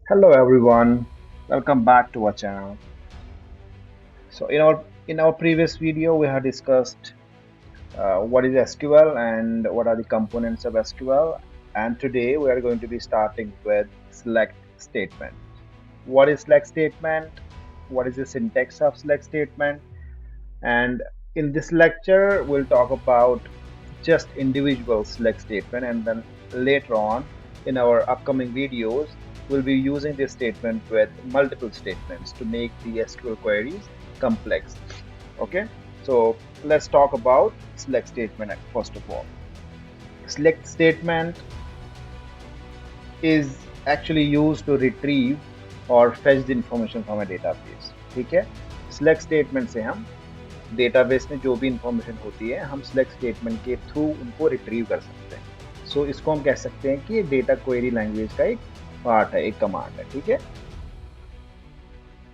Hello everyone, welcome back to our channel. So in our previous video we have discussed what is SQL and what are the components of SQL, and today we are going to be starting with select statement. What is select statement? What is the syntax of select statement? And in this lecture we'll talk about just individual select statement, and then later on in our upcoming videos we'll be using this statement with multiple statements to make the SQL queries complex. Okay, so let's talk about select statement first of all. Select statement is actually used to retrieve or fetch the information from a database. ठीक है, select statement से हम database में जो भी information होती है हम सिलेक्ट स्टेटमेंट के थ्रू उनको रिट्रीव कर सकते हैं। सो इसको हम कह सकते हैं कि डेटा क्वेरी लैंग्वेज का एक पार्ट है, एक कमांड है। ठीक है,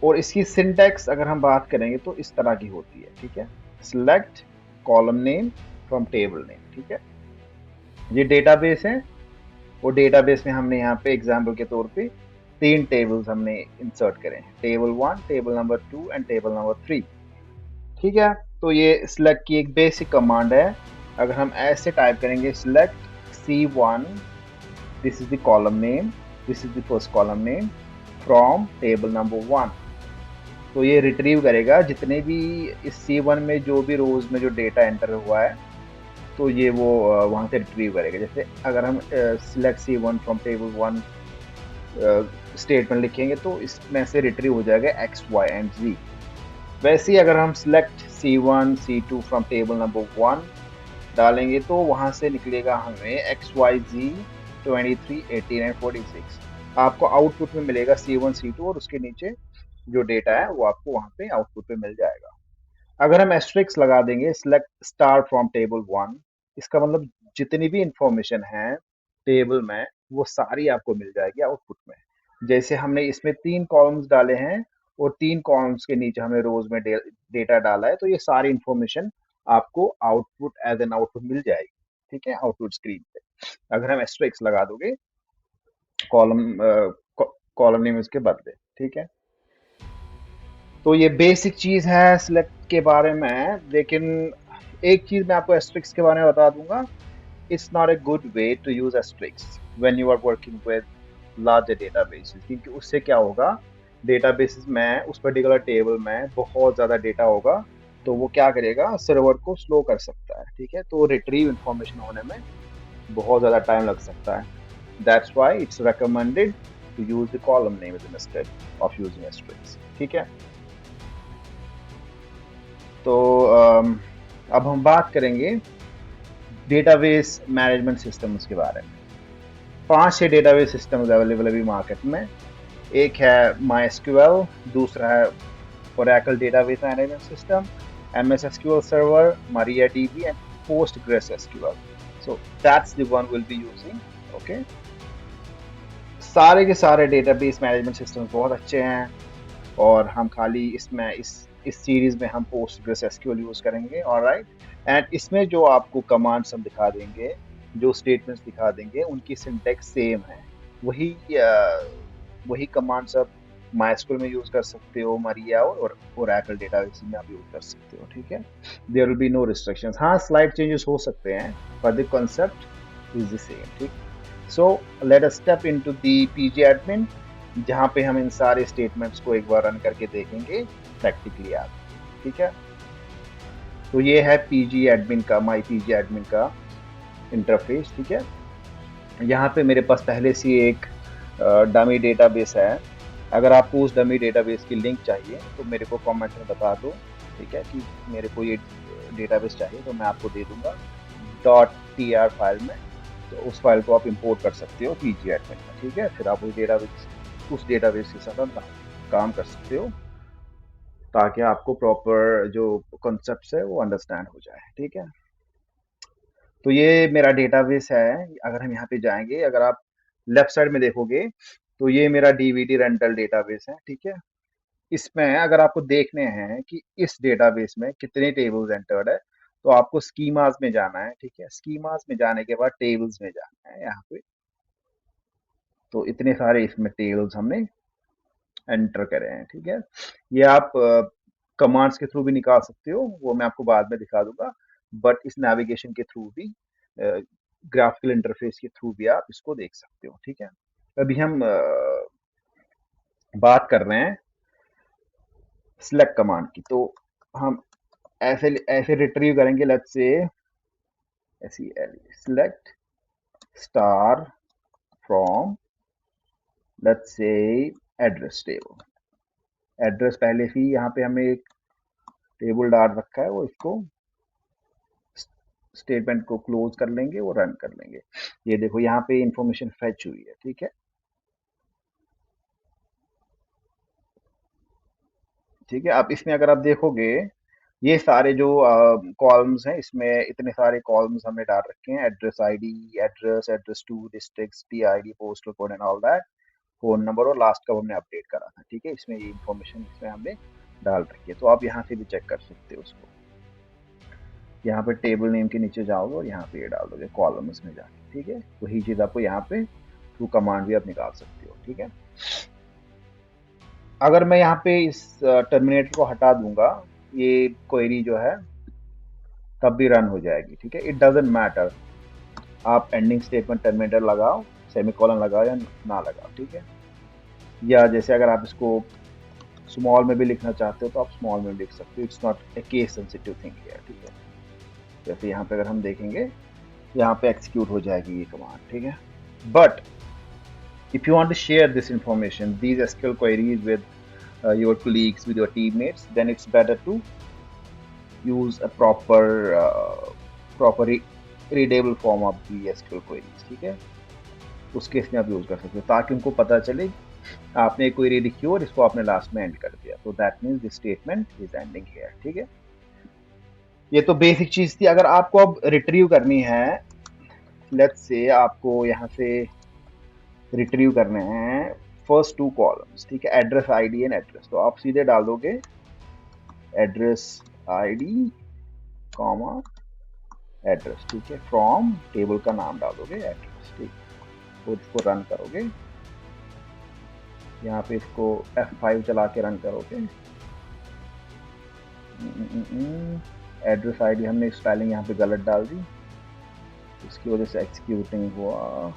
और इसकी सिंटैक्स अगर हम बात करेंगे तो इस तरह की होती है। ठीक है, select column name from table name. ठीक है, ये डेटाबेस है, और डेटाबेस में हमने यहाँ पे एग्जाम्पल के तौर पे तीन टेबल्स हमने इंसर्ट करे हैं, table 1, table number 2 and table number 3। ठीक है, तो ये सिलेक्ट की एक बेसिक कमांड है। अगर हम ऐसे टाइप करेंगे select C1, this is the column name, this is the first column name from table number 1, तो ये रिट्रीव करेगा जितने भी इस C1 में जो भी रोज में जो डेटा एंटर हुआ है, तो ये वो वहां से रिट्रीव करेगा। जैसे अगर हम select C1 from table 1 statement लिखेंगे तो इसमें से रिट्रीव हो जाएगा एक्स वाई एंड जी। वैसे ही अगर हम select C1 C2 from table number 1 डालेंगे तो वहां से निकलेगा हमें एक्स वाई जी 23, 18 एंड 46। आपको आउटपुट में मिलेगा C1 C2, और उसके नीचे जो डेटा है वो आपको वहां पे आउटपुट पे मिल जाएगा। अगर हम एस्ट्रिक्स लगा देंगे सिलेक्ट स्टार फ्रॉम टेबल 1, इसका मतलब जितनी भी इंफॉर्मेशन है टेबल में वो सारी आपको मिल जाएगी आउटपुट में। जैसे हमने इसमें तीन कॉलम्स डाले हैं और तीन कॉलम्स के नीचे हमने रोज में डेटा डाला है, तो ये सारी इंफॉर्मेशन आपको आउटपुट एज एन आउटपुट मिल जाएगी। ठीक है, आउटपुट स्क्रीन पे अगर हम एस्ट्रिक्स लगा दोगे कॉलम कॉलम नेम उसके बदले। ठीक है, तो ये बेसिक चीज है सिलेक्ट के बारे में। लेकिन एक चीज मैं आपको एस्ट्रिक्स के बारे में बता दूंगा, it's not a good way to use asterisks when you are working with larger databases, क्योंकि उससे क्या होगा, डेटाबेसेस में उस पर्टिकुलर टेबल में बहुत ज़्यादा डेटा होगा, तो वो क्या करेगा, सर्वर को स्लो कर सकता है। ठीक है, तो रिट्रीव इंफॉर्मेशन होने में बहुत ज़्यादा टाइम लग सकता है। That's why it's recommended to use the column name instead of using asterisks. ठीक है, तो अब हम बात करेंगे डेटाबेस मैनेजमेंट सिस्टम्स के बारे में। 5-6 डेटाबेस सिस्टम्स अवेलेबल अभी मार्केट में। एक है MySQL, दूसरा है Oracle Database Management System, MS SQL Server, MariaDB and PostgreSQL. So that's the one we'll be using. Okay. सारे के सारे डेटाबेस मैनेजमेंट सिस्टम्स बहुत अच्छे हैं, और हम खाली इसमें इस सीरीज में हम पोस्टग्रेस एसक्यूएल यूज करेंगे। ऑलराइट, एंड इसमें जो आपको कमांड्स हम दिखा देंगे, जो स्टेटमेंट्स दिखा देंगे, उनकी सिंटेक्स सेम है। वही वही कमांड्स आप माइस्क्यूएल में यूज कर सकते हो, मरिया और ओरेकल डेटाबेस में आप यूज कर सकते हो। ठीक है, there will be no restrictions. हाँ, स्लाइड चेंजेस हो सकते हैं, but the concept is the same. ठीक, so let us step into the PG admin, जहाँ पे हम इन सारे स्टेटमेंट्स को एक बार रन करके देखेंगे प्रैक्टिकली आप। ठीक है, तो ये है पीजी एडमिन का, माई पीजी एडमिन का इंटरफेस। ठीक है, यहाँ पे मेरे पास पहले से एक डमी डेटाबेस है। अगर आपको उस डमी डेटाबेस की लिंक चाहिए तो मेरे को कमेंट में बता दो। ठीक है, कि मेरे को ये डेटाबेस चाहिए, तो मैं आपको दे दूंगा .tr फाइल में, तो उस फाइल को आप इंपोर्ट कर सकते हो पीजी एडमिन में। ठीक है, फिर आप उस डेटाबेस के साथ आप काम कर सकते हो, ताकि आपको प्रॉपर जो कॉन्सेप्ट है वो अंडरस्टैंड हो जाए। ठीक है, तो ये मेरा डेटाबेस है। अगर हम यहाँ पे जाएंगे, अगर आप लेफ्ट साइड में देखोगे तो ये मेरा डीवीडी रेंटल डेटाबेस है। ठीक है, इसमें अगर आपको देखने हैं कि इस डेटाबेस में कितने टेबल्स एंटर्ड है, तो आपको स्कीमास में जाना है। ठीक है, स्कीमास में जाने के बाद टेबल्स में जाना है। यहाँ पे तो इतने सारे इसमें टेबल्स हमने एंटर करे हैं, ठीक है। ये आप कमांड्स के थ्रू भी निकाल सकते हो, वो मैं आपको बाद में दिखा दूंगा, बट इस नेविगेशन के थ्रू भी, ग्राफिकल इंटरफेस के थ्रू भी आप इसको देख सकते हो, ठीक है। अभी हम बात कर रहे हैं सिलेक्ट कमांड की, तो हम ऐसे ऐसे रिट्रीव करेंगे, let's say select star from, let's say address table. Address पहले से ही यहाँ पे हमें एक टेबल डाल रखा है, वो इसको स्टेटमेंट को क्लोज कर लेंगे, वो रन कर लेंगे। ये देखो यहाँ पे इंफॉर्मेशन फेच हुई है, ठीक है। ठीक है, अब इसमें अगर आप देखोगे, ये सारे जो कॉलम्स हैं, इसमें इतने सारे कॉलम्स हमने डाल रखे हैं, address ID, address, address two, district, TID, postal code and all that, phone number, और लास्ट का हमने अपडेट करा था, ठीक है। इसमें ये इन्फॉर्मेशन इसमें हमने डाल रखी है, तो आप यहाँ से भी चेक कर सकते हो उसको। यहाँ पे टेबल नेम के नीचे जाओगे और यहाँ पे ये डाल दोगे कॉलम्स में जाके, ठीक है। वही चीज आपको यहाँ पे थ्रू कमांड भी आप निकाल सकते हो, ठीक है। अगर मैं यहाँ पे इस टर्मिनेटर को हटा दूंगा, ये क्वेरी जो है तब भी रन हो जाएगी, ठीक है। इट डजेंट मैटर, आप एंडिंग स्टेटमेंट टर्मिनेटर लगाओ, सेमीकोलन लगाओ या ना लगाओ, ठीक है। या जैसे अगर आप इसको स्मॉल में भी लिखना चाहते हो तो आप स्मॉल में लिख सकते हो, it's not A case sensitive thing here, ठीक है। जैसे यहाँ पे अगर हम देखेंगे, यहाँ पे एक्सिक्यूट हो जाएगी ये कमांड, ठीक है। But if you want to share this information, these SQL queries with your colleagues, with your teammates, then it's better to use a proper readable form of the SQL queries, ठीक है। उस case में आप use कर सकते हो, ताकि उनको पता चले आपने एक क्वेरी लिखी हो और इसको आपने लास्ट में एंड कर दिया, तो that means this statement is ending here, ठीक है। ये तो बेसिक चीज थी। अगर आपको अब रिट्रीव करनी है, लेट्स से आपको यहाँ से रिट्रीव करने हैं फर्स्ट टू कॉलम्स, ठीक है, एड्रेस आईडी एंड एड्रेस, तो आप सीधे डाल दोगे एड्रेस आईडी कॉमा एड्रेस, ठीक है, फ्रॉम टेबल का नाम डाल दोगे एड्रेस, ठीक है, तो इसको रन करोगे, यहाँ पे इसको F5 चला के रन करोगे। एड्रेस आईडी हमने स्पेलिंग यहाँ पे गलत डाल दी, इसकी वजह से एक्सिक्यूटिंग हुआ,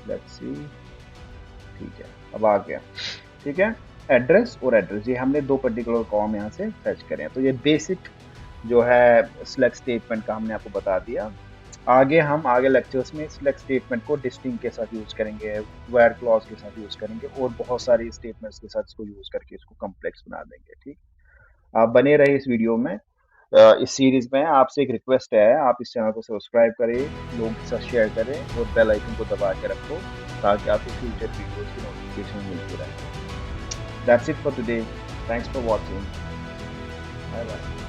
लेट्स सी, ठीक है, अब आ गया, ठीक है। एड्रेस और एड्रेस, ये हमने दो पर्टिकुलर कॉलम यहाँ से फेच करें हैं, तो ये बेसिक जो है सिलेक्ट स्टेटमेंट का हमने आपको बता दिया। आगे लेक्चर्स में सिलेक्ट स्टेटमेंट को डिस्टिंग के साथ यूज करेंगे, वेयर क्लॉज के साथ यूज करेंगे, और बहुत सारी स्टेटमेंट्स के साथ इसको यूज करके इसको कॉम्प्लेक्स बना देंगे, ठीक। आप बने रहे इस वीडियो में, इस सीरीज में। आपसे एक रिक्वेस्ट है, आप इस चैनल को सब्सक्राइब करें, लोगों के साथ शेयर करें और बेल आइकन को दबा के रखो, ताकि आपको फ्यूचर वीडियोस की नोटिफिकेशन मिलती रहे। That's it for today, thanks for watching, bye bye.